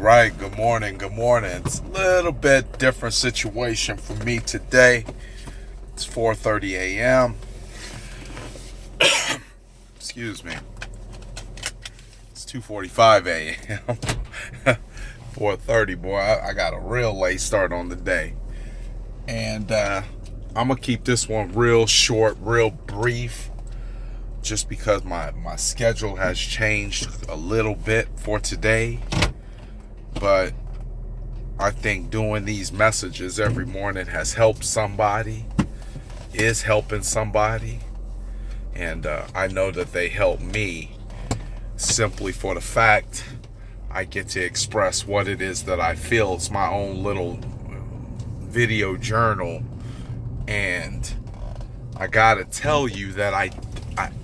right. Good morning. Good morning. It's a little bit different situation for me today. It's 4:30 a.m. Excuse me. It's 2:45 a.m. 4:30, boy. I got a real late start on the day. And I'm going to keep this one real short, real brief, just because my schedule has changed a little bit for today. But I think doing these messages every morning has helped somebody, is helping somebody. And I know that they help me simply for the fact I get to express what it is that I feel. It's my own little video journal. And I gotta tell you that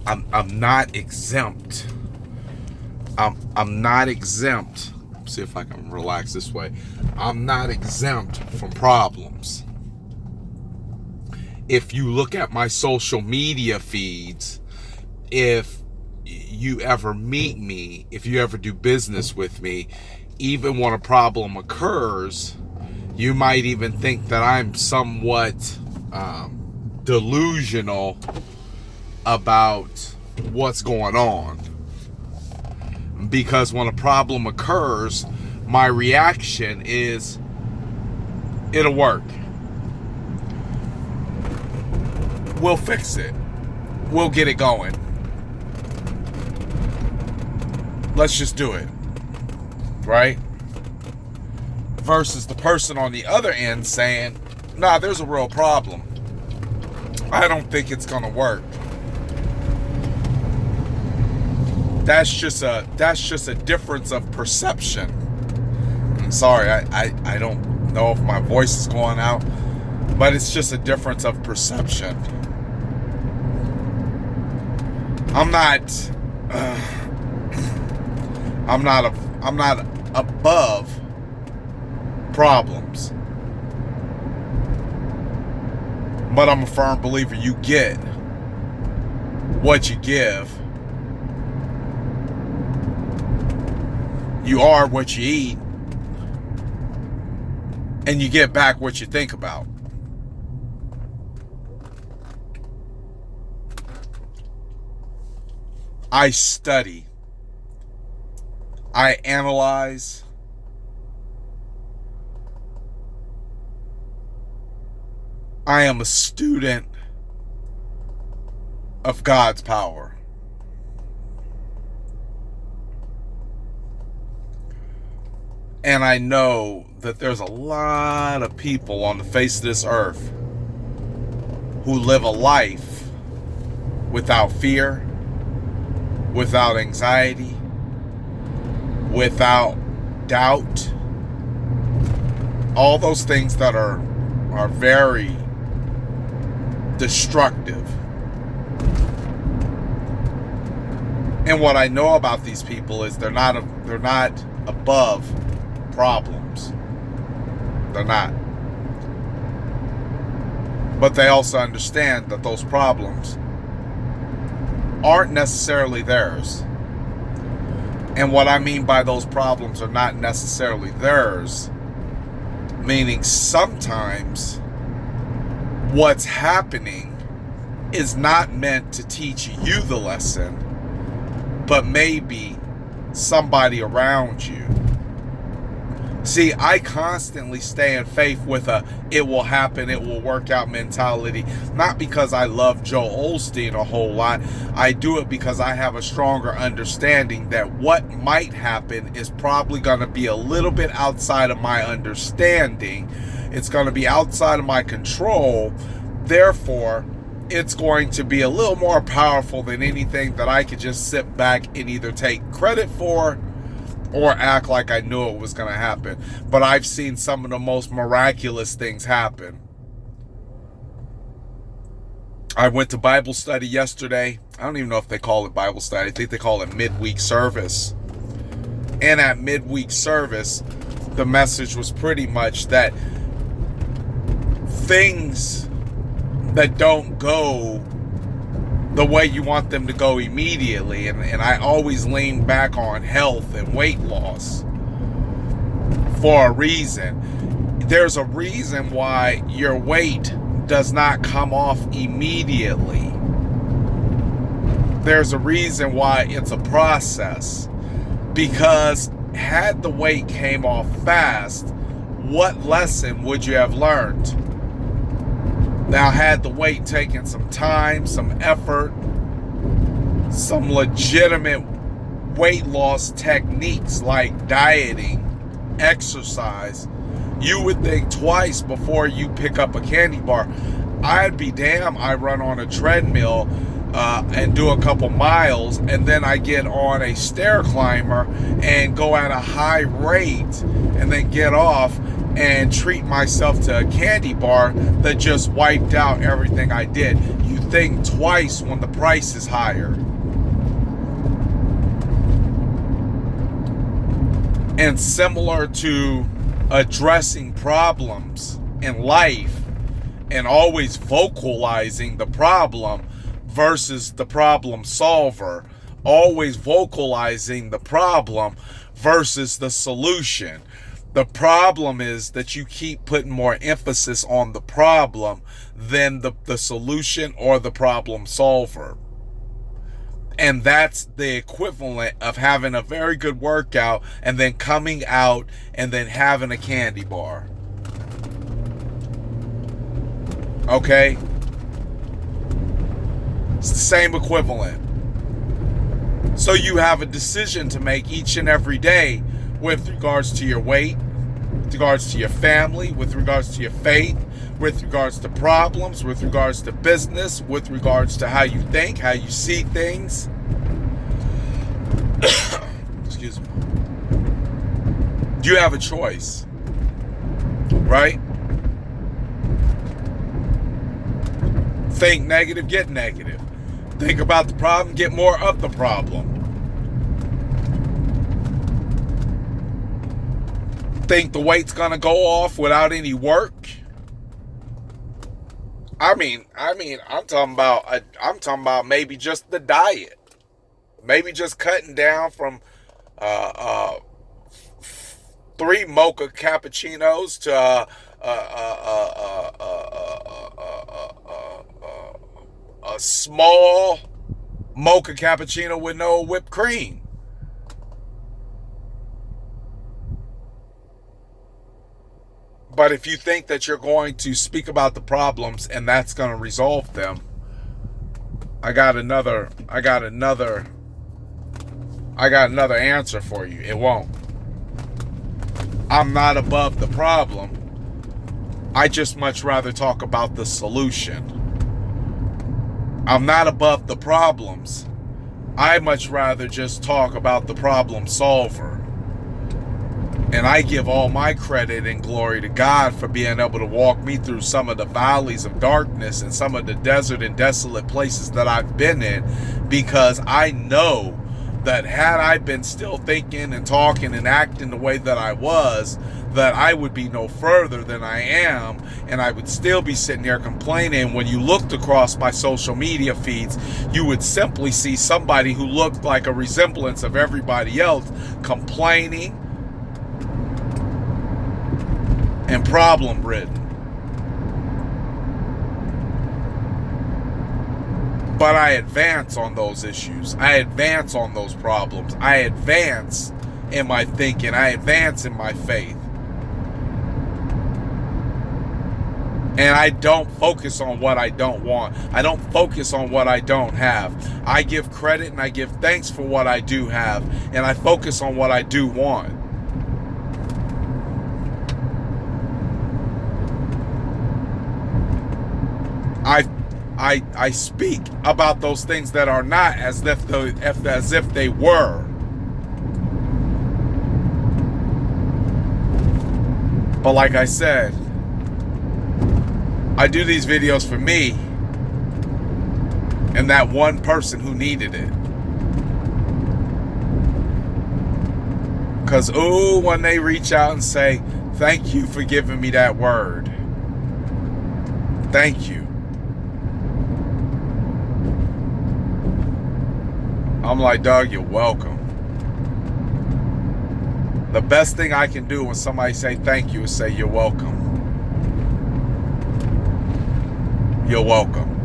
I'm not exempt. I'm not exempt. See if I can relax this way. I'm not exempt from problems. If you look at my social media feeds, if you ever meet me, if you ever do business with me, even when a problem occurs, you might even think that I'm somewhat delusional about what's going on. Because when a problem occurs, my reaction is, it'll work. We'll fix it. We'll get it going. Let's just do it. Right? Versus the person on the other end saying, nah, there's a real problem. I don't think it's gonna work. That's just a difference of perception. I'm sorry, I don't know if my voice is going out, but it's just a difference of perception. I'm not above problems, but I'm a firm believer you get what you give. You are what you eat, and you get back what you think about. I study. I analyze. I am a student of God's power. And I know that there's a lot of people on the face of this earth who live a life without fear, without anxiety, without doubt. All those things that are very destructive. And what I know about these people is they're not above problems. They're not. But they also understand that those problems aren't necessarily theirs. And what I mean by those problems are not necessarily theirs, meaning sometimes what's happening is not meant to teach you the lesson, but maybe somebody around you. See, I constantly stay in faith with it will happen, it will work out mentality. Not because I love Joel Osteen a whole lot. I do it because I have a stronger understanding that what might happen is probably going to be a little bit outside of my understanding. It's going to be outside of my control. Therefore, it's going to be a little more powerful than anything that I could just sit back and either take credit for or act like I knew it was going to happen. But I've seen some of the most miraculous things happen. I went to Bible study yesterday. I don't even know if they call it Bible study. I think they call it midweek service. And at midweek service, the message was pretty much that things that don't go the way you want them to go immediately, and I always lean back on health and weight loss. for a reason. There's a reason why your weight does not come off immediately. There's a reason why it's a process. Because had the weight came off fast, what lesson would you have learned? Now, had the weight taken some time, some effort, some legitimate weight loss techniques like dieting, exercise, you would think twice before you pick up a candy bar. I'd be damned, I run on a treadmill and do a couple miles, and then I get on a stair climber and go at a high rate and then get off and treat myself to a candy bar that just wiped out everything I did. You think twice when the price is higher. And similar to addressing problems in life and always vocalizing the problem versus the problem solver, always vocalizing the problem versus the solution. The problem is that you keep putting more emphasis on the problem than the solution or the problem solver. And that's the equivalent of having a very good workout and then coming out and then having a candy bar. Okay? It's the same equivalent. So you have a decision to make each and every day with regards to your weight, with regards to your family, with regards to your faith, with regards to problems, with regards to business, with regards to how you think, how you see things. Excuse me. You have a choice, right? Think negative, get negative. Think about the problem, get more of the problem. Think the weight's gonna go off without any work? I'm talking about maybe just the diet. Maybe just cutting down from 3 mocha cappuccinos to a small mocha cappuccino with no whipped cream. But if you think that you're going to speak about the problems and that's going to resolve them, I got another answer for you. It won't. I'm not above the problem. I just much rather talk about the solution. I'm not above the problems. I much rather just talk about the problem solver. And I give all my credit and glory to God for being able to walk me through some of the valleys of darkness and some of the desert and desolate places that I've been in, because I know that had I been still thinking and talking and acting the way that I was, that I would be no further than I am, and I would still be sitting here complaining. When you looked across my social media feeds, you would simply see somebody who looked like a resemblance of everybody else complaining and problem-ridden. But I advance on those issues. I advance on those problems. I advance in my thinking. I advance in my faith. And I don't focus on what I don't want. I don't focus on what I don't have. I give credit and I give thanks for what I do have. And I focus on what I do want. I speak about those things that are not as if they were. But like I said, I do these videos for me and that one person who needed it. Because, when they reach out and say, thank you for giving me that word. Thank you. I'm like, dog, you're welcome. The best thing I can do when somebody say thank you is say you're welcome. You're welcome.